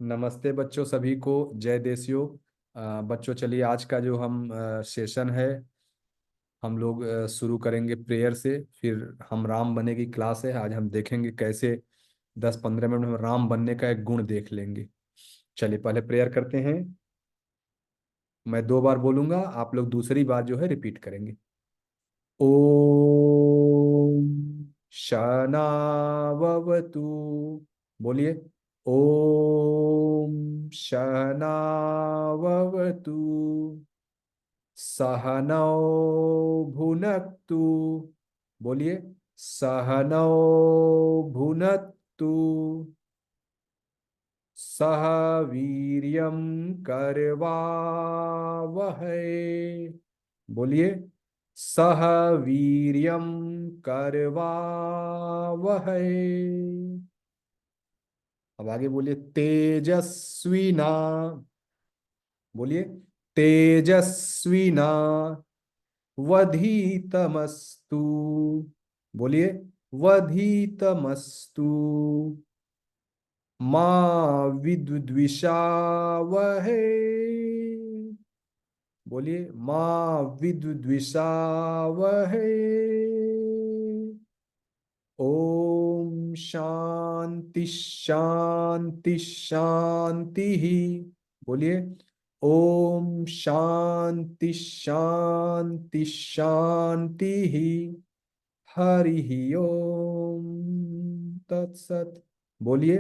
नमस्ते बच्चों, सभी को जय देसियो। बच्चों, चलिए आज का जो हम सेशन है, हम लोग शुरू करेंगे प्रेयर से। फिर हम राम बनने की क्लास है। आज हम देखेंगे कैसे 10-15 मिनट में हम राम बनने का एक गुण देख लेंगे। चलिए पहले प्रेयर करते हैं। मैं 2 बार बोलूंगा, आप लोग दूसरी बार जो है रिपीट करेंगे। ओम शनावतु। बोलिए। ओम शनावतु। सहनौ भुनक्तु। बोलिए। सहनौ भुनक्तु। सह वीर्यं करवावहै। बोलिए। सह वीर्यं करवावहै। अब आगे बोलिए। तेजस्विना। बोलिए। तेजस्विना वधीतमस्तु। बोलिए। वधीतमस्तु। माँ विद्विषावहै। बोलिए। माँ विद्विषावहै। ओम शांति शांति शांति ही। बोलिए। ओम शांति शांति शांति ही। हरि ओम तत्सत। बोलिए।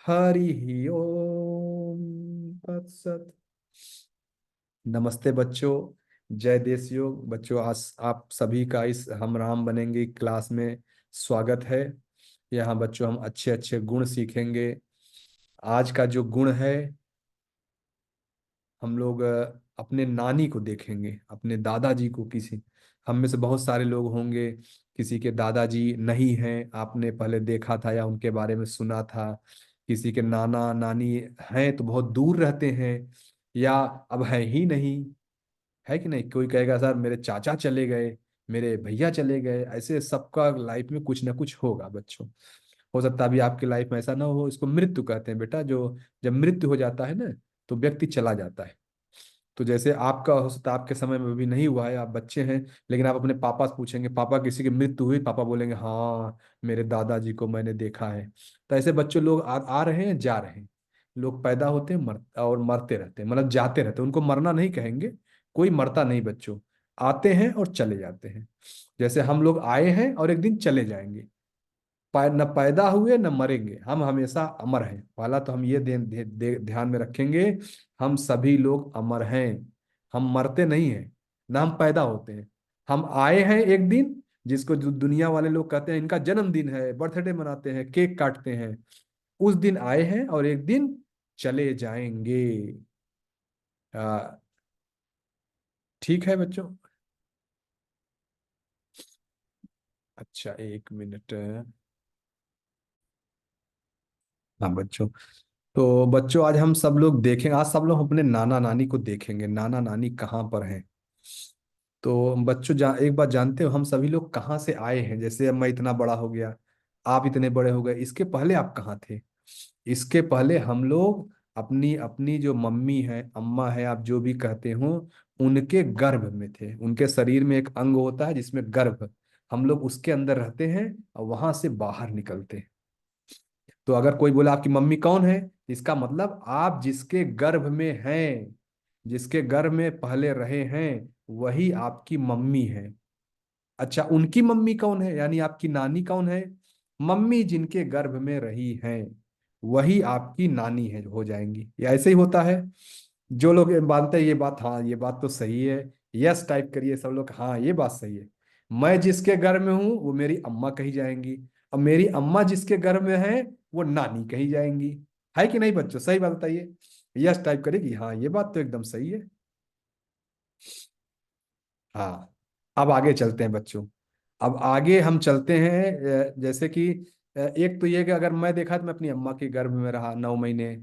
हरि ओम तत्सत। नमस्ते बच्चों, जय देश योग। बच्चों, आज आप सभी का इस हम राम बनेंगे क्लास में स्वागत है। यहाँ बच्चों हम अच्छे अच्छे गुण सीखेंगे। आज का जो गुण है, हम लोग अपने नानी को देखेंगे, अपने दादाजी को। किसी हम में से बहुत सारे लोग होंगे, किसी के दादाजी नहीं हैं, आपने पहले देखा था या उनके बारे में सुना था। किसी के नाना नानी हैं तो बहुत दूर रहते हैं, या अब है ही नहीं। है कि नहीं? कोई कहेगा सर मेरे चाचा चले गए, मेरे भैया चले गए। ऐसे सबका लाइफ में कुछ ना कुछ होगा बच्चों। हो सकता है अभी आपकी लाइफ में ऐसा ना हो। इसको मृत्यु कहते हैं बेटा। जो जब मृत्यु हो जाता है ना, तो व्यक्ति चला जाता है। तो जैसे आपका हो सकता है आपके समय में भी नहीं हुआ है, आप बच्चे हैं, लेकिन आप अपने पापा से पूछेंगे, पापा किसी की मृत्यु हुई? पापा बोलेंगे हाँ, मेरे दादाजी को मैंने देखा है। तो ऐसे बच्चे लोग आ रहे हैं, जा रहे हैं। लोग पैदा होते हैं, और मरते रहते हैं, मतलब जाते रहते हैं। उनको मरना नहीं कहेंगे। कोई मरता नहीं बच्चों। आते हैं और चले जाते हैं। जैसे हम लोग आए हैं और एक दिन चले जाएंगे। न पैदा हुए न मरेंगे, हम हमेशा अमर हैं। पहला तो हम ये ध्यान में रखेंगे। हम सभी लोग अमर हैं। हम मरते नहीं हैं, ना हम पैदा होते हैं। हम आए हैं एक दिन, जिसको जो दुनिया वाले लोग कहते हैं इनका जन्मदिन है, बर्थडे मनाते हैं, केक काटते हैं। उस दिन आए हैं और एक दिन चले जाएंगे। आ, ठीक है बच्चों। अच्छा, 1 मिनट। हाँ बच्चों। तो बच्चों, आज हम सब लोग देखेंगे, आज सब लोग अपने नाना नानी को देखेंगे। नाना नानी कहाँ पर हैं? तो बच्चों, एक बात जानते हो, हम सभी लोग कहाँ से आए हैं? जैसे अब मैं इतना बड़ा हो गया, आप इतने बड़े हो गए, इसके पहले आप कहाँ थे? इसके पहले हम लोग अपनी अपनी जो मम्मी है, अम्मा है, आप जो भी कहते हो, उनके गर्भ में थे। उनके शरीर में एक अंग होता है जिसमें गर्भ, हम लोग उसके अंदर रहते हैं और वहां से बाहर निकलते हैं। तो अगर कोई बोला आपकी मम्मी कौन है, इसका मतलब आप जिसके गर्भ में हैं, जिसके गर्भ में पहले रहे हैं, वही आपकी मम्मी है। अच्छा, उनकी मम्मी कौन है, यानी आपकी नानी कौन है? मम्मी जिनके गर्भ में रही हैं, वही आपकी नानी है, हो जाएंगी। ये ऐसे ही होता है। जो लोग ये मानते हैं ये बात, हाँ ये बात तो सही है, यस टाइप करिए सब लोग, हाँ ये बात सही है। मैं जिसके गर्भ में हूँ वो मेरी अम्मा कही जाएंगी, और मेरी अम्मा जिसके गर्भ में है वो नानी कही जाएंगी। है कि नहीं बच्चों? सही बात बताइए। यस टाइप करेगी, हाँ ये बात तो एकदम सही है। हाँ। अब आगे चलते हैं बच्चों। अब आगे हम चलते हैं। जैसे कि एक तो ये कि अगर मैं देखा तो मैं अपनी अम्मा के गर्भ में रहा 9 महीने।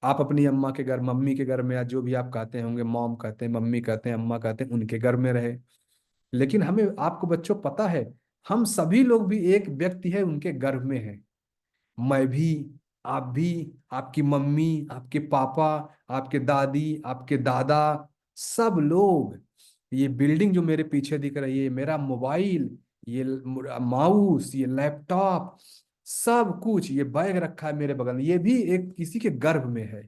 आप अपनी अम्मा के गर्भ, मम्मी के गर्भ में, या जो भी आप कहते होंगे, मॉम कहते हैं, मम्मी कहते हैं, अम्मा कहते हैं, उनके गर्भ में रहे। लेकिन हमें, आपको बच्चों पता है, हम सभी लोग भी एक व्यक्ति है उनके गर्भ में है। मैं भी, आप भी, आपकी मम्मी, आपके पापा, आपके दादी, आपके दादा, सब लोग, ये बिल्डिंग जो मेरे पीछे दिख रही है, मेरा मोबाइल, ये माउस, ये लैपटॉप, सब कुछ, ये बैग रखा है मेरे बगल में, ये भी एक किसी के गर्भ में है।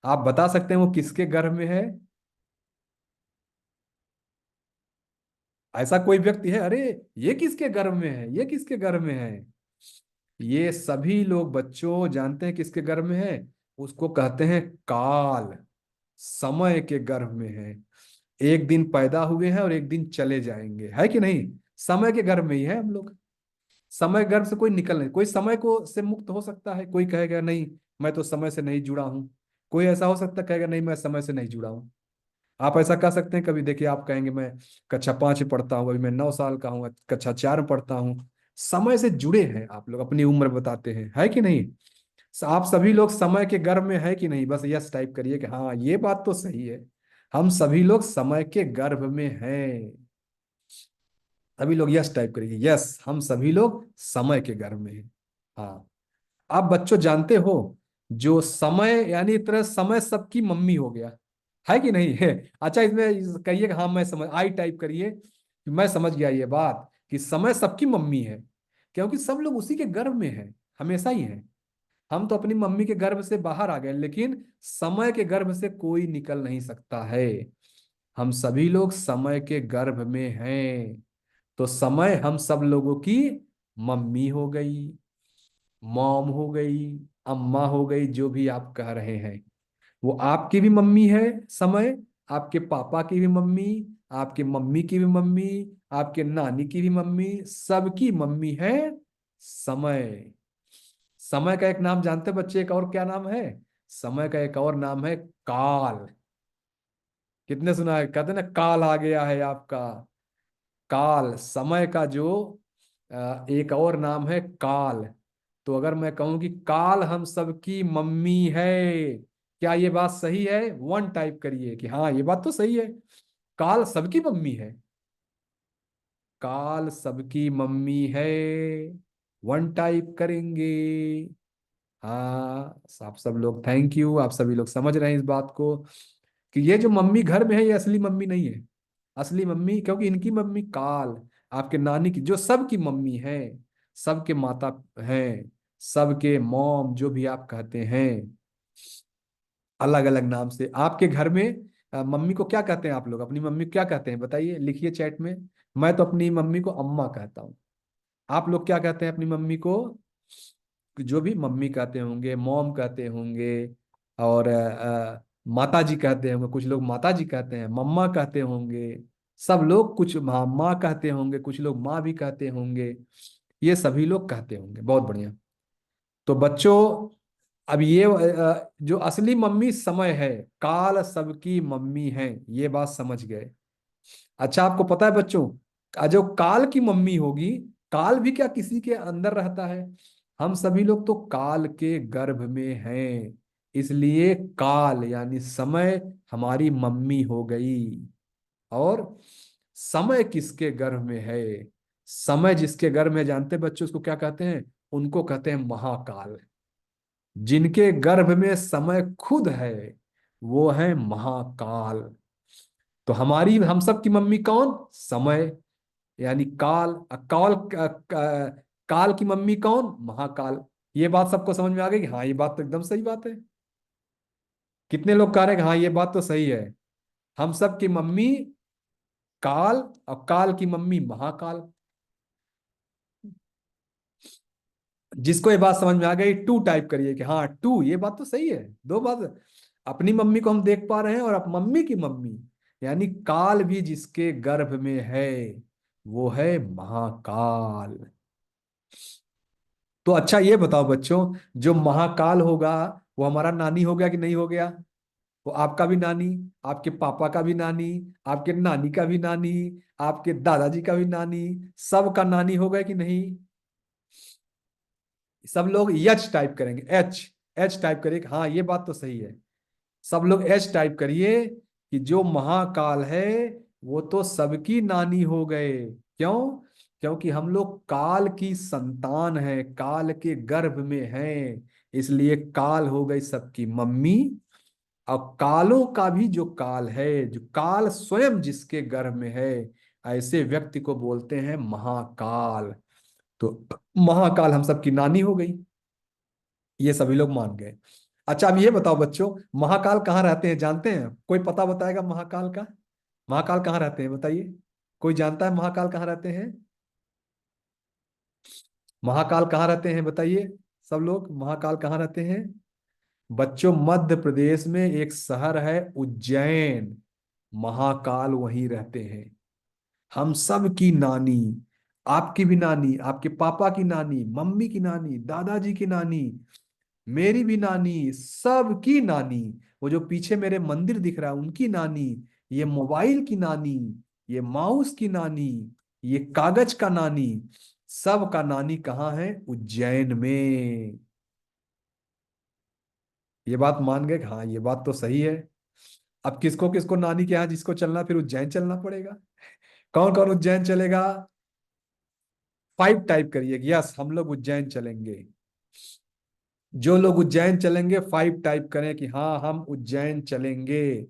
आप बता सकते हैं वो किसके गर्भ में है? ऐसा कोई व्यक्ति है? अरे, ये किसके गर्भ में है, ये किसके गर्भ में है? ये सभी लोग बच्चों जानते हैं किसके गर्भ में है? उसको कहते हैं काल, समय के गर्भ में है। एक दिन पैदा हुए हैं और एक दिन चले जाएंगे, है कि नहीं? समय के गर्भ में ही है हम लोग। समय गर्भ से कोई निकल नहीं, कोई समय को से मुक्त हो सकता है? कोई कहेगा नहीं, मैं तो समय से नहीं जुड़ा हूं। कोई ऐसा हो सकता है कहेगा नहीं, मैं समय से नहीं जुड़ा हूं? आप ऐसा कह सकते हैं कभी? देखिए, आप कहेंगे मैं कक्षा 5 में पढ़ता हूँ, अभी मैं 9 साल का हूँ, कक्षा 4 में पढ़ता हूँ। समय से जुड़े हैं आप लोग, अपनी उम्र बताते हैं, है कि नहीं? आप सभी लोग समय के गर्भ में है कि नहीं? बस यस टाइप करिए कि हाँ, ये बात तो सही है, हम सभी लोग समय के गर्भ में हैं। सभी लोग यस टाइप करिए, यस, हम सभी लोग समय के गर्भ में हैं। हाँ। आप बच्चों जानते हो, जो समय यानी एक तरह समय सबकी मम्मी हो गया, है कि नहीं है? अच्छा, इसमें कहिए कि हाँ मैं समझ, आई टाइप करिए कि मैं समझ गया ये बात, कि समय सबकी मम्मी है, क्योंकि सब लोग उसी के गर्भ में हैं, हमेशा ही हैं। हम तो अपनी मम्मी के गर्भ से बाहर आ गए, लेकिन समय के गर्भ से कोई निकल नहीं सकता है। हम सभी लोग समय के गर्भ में हैं। तो समय हम सब लोगों की मम्मी हो गई, मॉम हो गई, अम्मा हो गई, जो भी आप कह रहे हैं। वो आपकी भी मम्मी है समय, आपके पापा की भी मम्मी, आपके मम्मी की भी मम्मी, आपके नानी की भी मम्मी, सबकी मम्मी है समय। समय का एक नाम जानते हैं बच्चे, एक और क्या नाम है? समय का एक और नाम है काल। कितने सुना है? कहते हैं ना, काल आ गया है आपका। काल, समय का जो एक और नाम है काल। तो अगर मैं कहूं कि काल हम सबकी मम्मी है, क्या ये बात सही है? वन टाइप करिए कि हाँ, ये बात तो सही है, काल सबकी मम्मी है। काल सबकी मम्मी है, वन टाइप करेंगे। हाँ, आप सब लोग थैंक यू, आप सभी लोग समझ रहे हैं इस बात को, कि ये जो मम्मी घर में है, ये असली मम्मी नहीं है। असली मम्मी, क्योंकि इनकी मम्मी काल, आपके नानी की, जो सबकी मम्मी है, सबके माता हैं, सबके मॉम, जो भी आप कहते हैं, अलग अलग नाम से आपके घर में। मम्मी को क्या कहते हैं आप लोग? अपनी मम्मी को क्या कहते हैं बताइए, लिखिए चैट में। मैं तो अपनी मम्मी को अम्मा कहता हूँ। आप लोग क्या कहते हैं अपनी मम्मी को? जो भी मम्मी कहते होंगे, मॉम कहते होंगे, और माता जी कहते होंगे, कुछ लोग माता जी कहते हैं, मम्मा कहते होंगे, सब लोग, कुछ माँ माँ कहते होंगे, कुछ लोग माँ भी कहते होंगे, ये सभी लोग कहते होंगे। बहुत बढ़िया। तो बच्चों, अब ये जो असली मम्मी समय है, काल सबकी मम्मी है, ये बात समझ गए? अच्छा, आपको पता है बच्चों, जो काल की मम्मी होगी, काल भी क्या किसी के अंदर रहता है? हम सभी लोग तो काल के गर्भ में हैं, इसलिए काल यानी समय हमारी मम्मी हो गई। और समय किसके गर्भ में है? समय जिसके गर्भ में, जानते हैं बच्चों उसको क्या कहते हैं? उनको कहते हैं महाकाल। जिनके गर्भ में समय खुद है, वो है महाकाल। तो हमारी, हम सब की मम्मी कौन? समय, यानी काल। काल की मम्मी कौन? महाकाल। ये बात सबको समझ में आ गई कि हाँ, ये बात तो एकदम सही बात है? कितने लोग कह रहे हैं कि हाँ, ये बात तो सही है? हम सब की मम्मी काल, और काल की मम्मी महाकाल। जिसको ये बात समझ में आ गई, टू टाइप करिए कि हाँ, टू, ये बात तो सही है। दो बात, अपनी मम्मी को हम देख पा रहे हैं, और अब मम्मी की मम्मी, यानी काल भी जिसके गर्भ में है, वो है महाकाल। तो अच्छा, ये बताओ बच्चों, जो महाकाल होगा, वो हमारा नानी हो गया कि नहीं हो गया? वो आपका भी नानी, आपके पापा का भी नानी, आपके नानी का भी नानी, आपके दादाजी का भी नानी, सबका नानी हो गया कि नहीं? सब लोग एच टाइप करेंगे, एच। एच टाइप करिए कि हाँ, ये बात तो सही है। सब लोग एच टाइप करिए कि जो महाकाल है, वो तो सबकी नानी हो गए। क्यों? क्योंकि हम लोग काल की संतान है, काल के गर्भ में हैं, इसलिए काल हो गई सबकी मम्मी। और कालों का भी जो काल है, जो काल स्वयं जिसके गर्भ में है, ऐसे व्यक्ति को बोलते हैं महाकाल। तो महाकाल हम सबकी नानी हो गई, ये सभी लोग मान गए। अच्छा, अब ये बताओ बच्चों, महाकाल कहाँ रहते हैं जानते हैं? कोई पता बताएगा महाकाल का? महाकाल कहाँ रहते हैं बताइए। कोई जानता है महाकाल कहाँ रहते हैं? महाकाल कहाँ रहते हैं बताइए। सब लोग, महाकाल कहाँ रहते हैं? बच्चों, मध्य प्रदेश में एक शहर है उज्जैन, महाकाल वहीं रहते हैं। हम सब की नानी, आपकी भी नानी, आपके पापा की नानी, मम्मी की नानी, दादाजी की नानी, मेरी भी नानी, सबकी नानी, वो जो पीछे मेरे मंदिर दिख रहा है उनकी नानी, ये मोबाइल की नानी, ये माउस की नानी, ये कागज का नानी, सब का नानी कहाँ है? उज्जैन में। ये बात मान गए कि हाँ ये बात तो सही है। अब किसको किसको नानी के यहाँ जिसको चलना, फिर उज्जैन चलना पड़ेगा। कौन कौन उज्जैन चलेगा? 5 टाइप करिए, यस हम लोग उज्जैन चलेंगे। जो लोग उज्जैन चलेंगे 5 टाइप करें कि हाँ हम उज्जैन चलेंगे,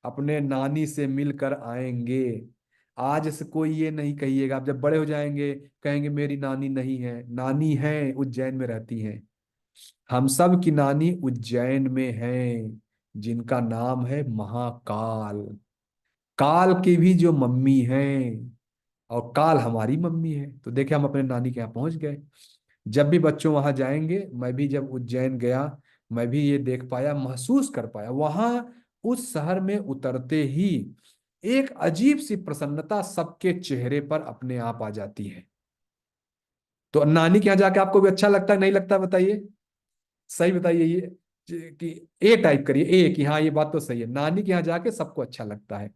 अपने नानी से मिलकर आएंगे। आज से कोई ये नहीं कहिएगा, आप जब बड़े हो जाएंगे कहेंगे मेरी नानी नहीं है, नानी है, उज्जैन में रहती हैं। हम सब की नानी उज्जैन में है, जिनका नाम है महाकाल। काल की भी जो मम्मी है, और काल हमारी मम्मी है। तो देखे हम अपने नानी के यहाँ पहुंच गए। जब भी बच्चों वहां जाएंगे, मैं भी जब उज्जैन गया, मैं भी ये देख पाया, महसूस कर पाया वहां, उस शहर में उतरते ही एक अजीब सी प्रसन्नता सबके चेहरे पर अपने आप आ जाती है। तो नानी के यहाँ जाके आपको भी अच्छा लगता है नहीं लगता बताइए? सही बताइए ये, कि ए टाइप करिए, ए कि हाँ ये बात तो सही है, नानी के यहाँ जाके सबको अच्छा लगता है।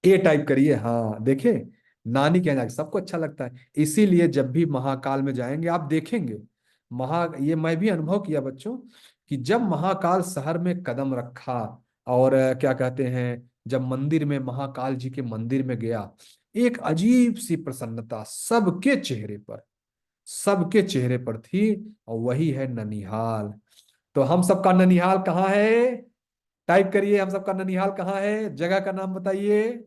ए टाइप करिए, हाँ देखे, नानी के यहाँ जाके सबको अच्छा लगता है। इसीलिए जब भी महाकाल में जाएंगे आप देखेंगे, ये मैं भी अनुभव किया बच्चों, कि जब महाकाल शहर में कदम रखा, और क्या कहते हैं, जब मंदिर में, महाकाल जी के मंदिर में गया, एक अजीब सी प्रसन्नता सबके चेहरे पर थी। और वही है ननिहाल। तो हम सबका ननिहाल कहाँ है? टाइप करिए, हम सबका ननिहाल कहाँ है, जगह का नाम बताइए।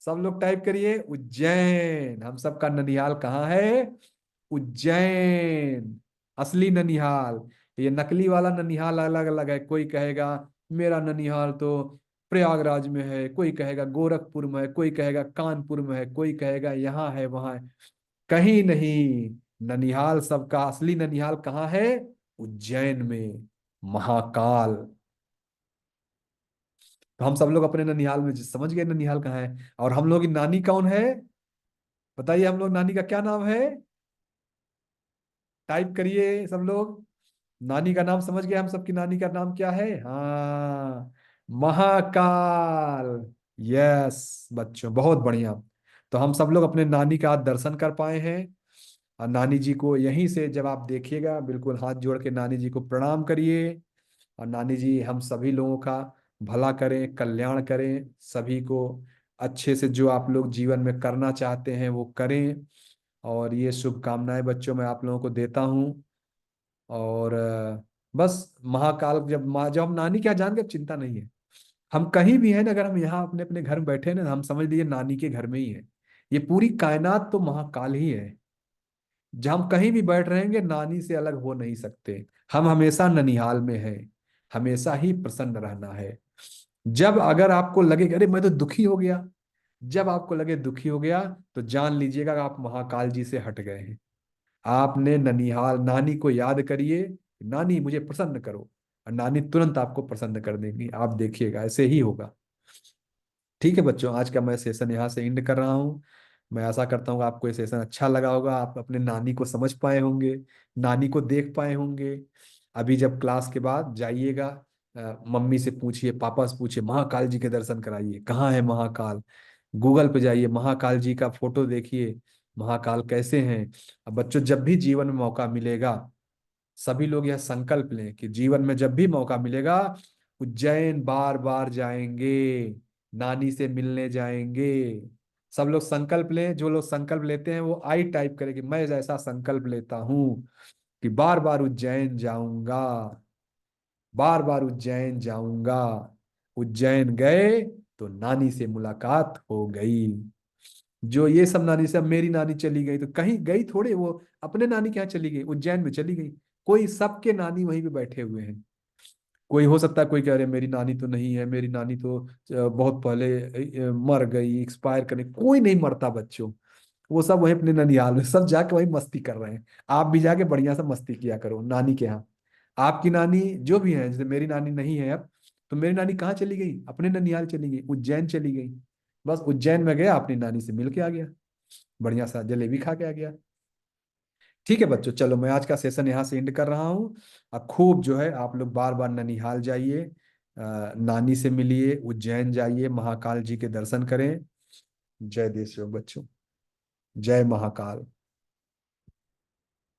सब लोग टाइप करिए, उज्जैन। हम सबका ननिहाल कहाँ है? उज्जैन। असली ननिहाल, ये नकली वाला ननिहाल अलग अलग है। कोई कहेगा मेरा ननिहाल तो प्रयागराज में है, कोई कहेगा गोरखपुर में है, कोई कहेगा कानपुर में है, कोई कहेगा यहाँ है वहां है। कहीं नहीं, ननिहाल सबका असली ननिहाल कहाँ है? उज्जैन में, महाकाल। तो हम सब लोग अपने ननिहाल में समझ गए ननिहाल कहाँ है। और हम लोग की नानी कौन है बताइए? हम लोग नानी का क्या नाम है? टाइप करिए सब लोग। नानी का नाम समझ गए हम सबकी नानी का नाम क्या है? हाँ, महाकाल। यस बच्चों, बहुत बढ़िया। तो हम सब लोग अपने नानी का आज दर्शन कर पाए हैं। और नानी जी को यहीं से जब आप देखिएगा, बिल्कुल हाथ जोड़ के नानी जी को प्रणाम करिए। और नानी जी हम सभी लोगों का भला करें, कल्याण करें, सभी को अच्छे से जो आप लोग जीवन में करना चाहते हैं वो करें। और ये शुभकामनाएं बच्चों मैं आप लोगों को देता हूँ। और बस महाकाल जब हम नानी के यहाँ जाएंगे, अब चिंता नहीं है। हम कहीं भी हैं ना, अगर हम यहाँ अपने अपने घर में बैठे हैं ना, हम समझ लीजिए नानी के घर में ही है। ये पूरी कायनात तो महाकाल ही है। जब हम कहीं भी बैठ रहेंगे, नानी से अलग हो नहीं सकते। हम हमेशा ननिहाल में हैं, हमेशा ही प्रसन्न रहना है। जब अगर आपको लगे कि अरे मैं तो दुखी हो गया, जब आपको लगे दुखी हो गया, तो जान लीजिएगा कि आप महाकाल जी से हट गए हैं। आपने ननिहाल, नानी को याद करिए, नानी मुझे प्रसन्न करो, और नानी तुरंत आपको प्रसन्न कर देंगी। आप देखिएगा ऐसे ही होगा। ठीक है बच्चों, आज का मैं सेशन यहाँ से एंड कर रहा हूँ। मैं आशा करता हूँ आपको ये सेशन अच्छा लगा होगा, आप अपने नानी को समझ पाए होंगे, नानी को देख पाए होंगे। अभी जब क्लास के बाद जाइएगा, मम्मी से पूछिए, पापा से पूछिए, महाकाल जी के दर्शन कराइए। कहाँ है महाकाल? गूगल पे जाइए, महाकाल जी का फोटो देखिए, महाकाल कैसे हैं। अब बच्चों, जब भी जीवन में मौका मिलेगा, सभी लोग यह संकल्प लें कि जीवन में जब भी मौका मिलेगा, उज्जैन बार बार जाएंगे, नानी से मिलने जाएंगे। सब लोग संकल्प लें, जो लोग संकल्प लेते हैं वो आई टाइप करें कि मैं ऐसा संकल्प लेता हूँ। कि बार बार उज्जैन जाऊंगा, बार बार उज्जैन जाऊंगा। उज्जैन गए तो नानी से मुलाकात हो गई। जो ये सब नानी से, अब मेरी नानी चली गई तो कहीं गई थोड़े, वो अपने नानी के यहाँ चली गई, उज्जैन में चली गई। कोई, सबके नानी वहीं पे बैठे हुए हैं। कोई हो सकता है कोई कह रहे मेरी नानी तो नहीं है, मेरी नानी तो बहुत पहले मर गई, एक्सपायर करने। कोई नहीं मरता बच्चों। वो सब वहीं अपने ननिहाल में सब जाके वहीं मस्ती कर रहे हैं। आप भी जाके बढ़िया से मस्ती किया करो नानी के यहाँ। आपकी नानी जो भी है, जैसे मेरी नानी नहीं है अब, तो मेरी नानी कहाँ चली गई? अपने ननिहाल चली गई, उज्जैन चली गई। बस उज्जैन में गया, अपनी नानी से मिल के आ गया, बढ़िया सा जलेबी खा के आ गया। ठीक है बच्चों, चलो मैं आज का सेशन यहाँ से एंड कर रहा हूँ। अब खूब जो है आप लोग बार बार ननिहाल जाइए, नानी से मिलिए, उज्जैन जाइए, महाकाल जी के दर्शन करें। जय देश बच्चों, जय महाकाल।